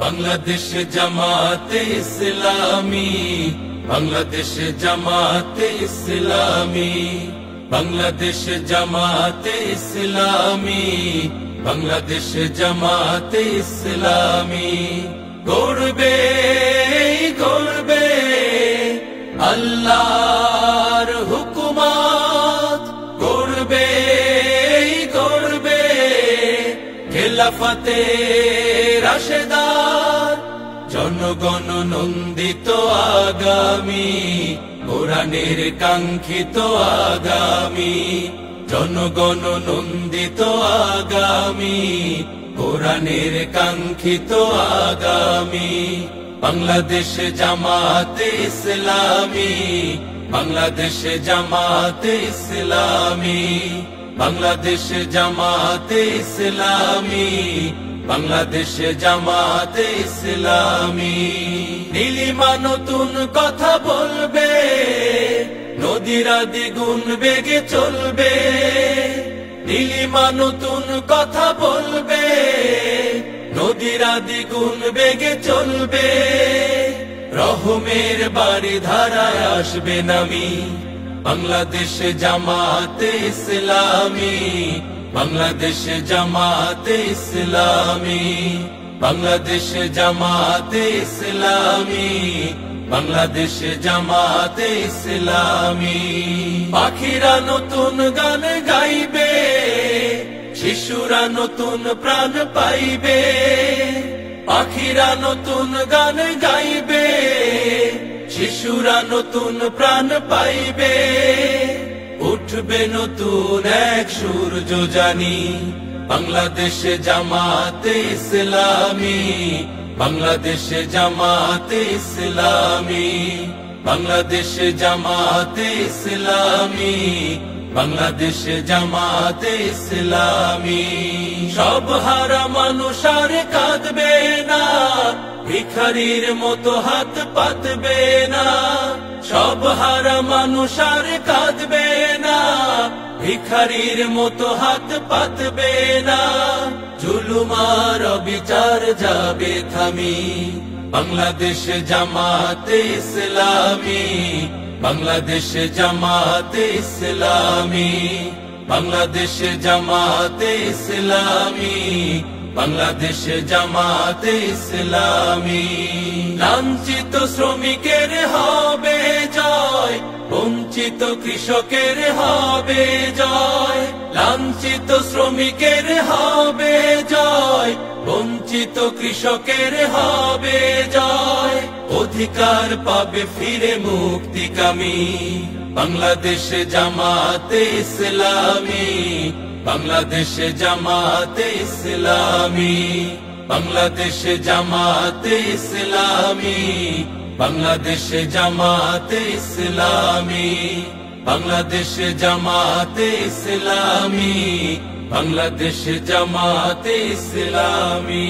বাংলাদেশ জামাতে ইসলামী, বাংলাদেশ জামাতে ইসলামী, বাংলাদেশ জামাতে ইসলামী, বাংলাদেশ জামাতে ইসলামী। গড়বে গড়বে আল্লাহর হুকুমত, গড়বে গড়বে খেলাফতে রাশেদার, জনগণ নন্দিত আগামী, কোরআনের কাঙ্ক্ষিত আগামী, জনগণ নন্দিত আগামী, কোরআনের কাঙ্ক্ষিত আগামী। বাংলাদেশ জামাতে ইসলামী, বাংলাদেশ জামাতে ইসলামী, বাংলাদেশ জামাতে ইসলামী, বাংলাদেশ জামাতে ইসলামী। নীলিমা নতুন কথা বলবে, নদীরা দ্বিগুণ বেগে চলবে। নীলিমা নতুন কথা বলবে, নদীরা দ্বিগুণ বেগে চলবে। রহমের বাড়ি ধারায় আসবে নামি, বাংলাদেশ জামাতে ইসলামী, বাংলাদেশ জামাতে ইসলামী, বাংলাদেশ জামাতে ইসলামী, বাংলাদেশ জামাতে ইসলামী। পাখিরা নতুন গান গাইবে, শিশুরা নতুন প্রাণ পাইবে। পাখিরা নতুন গান গাইবে, শিশুরা নতুন প্রাণ পাইবে। উঠবে নতুন এক সূর্য জানি, বাংলাদেশ জামাতে ইসলামী, বাংলাদেশ জামাতে ইসলামী, বাংলাদেশ জামাতে ইসলামী, বাংলাদেশ জামাতে ইসলামী। সব হারা মানুষ আর কাঁদবে না, ভিখারির মতো হাত পাতবে না। সব হারা মানুষ আর কাঁদবে না, ভিখারির মতো হাত পাতবে না। জুলুম আর অবিচার যাবে থামি, বাংলাদেশ জামাতে ইসলামী, বাংলাদেশ জামাতে ইসলামী, বাংলাদেশ জামাতে ইসলামী, বাংলাদেশ জামাতে ইসলামী। লাঞ্ছিত শ্রমিকের হবে জয়, বঞ্চিত কৃষকের হবে জয়। লাঞ্ছিত শ্রমিকের হবে জয়, বঞ্চিত কৃষকের হবে জয়। অধিকার পাবে ফিরে মুক্তিকামী, বাংলাদেশ জামাতে ইসলামী, বাংলাদেশ জামাতে ইসলামী, বাংলাদেশ জামাতে ইসলামী, বাংলাদেশ জামাতে ইসলামী, বাংলাদেশ জামাতে ইসলামী, বাংলাদেশ জামাতে ইসলামী।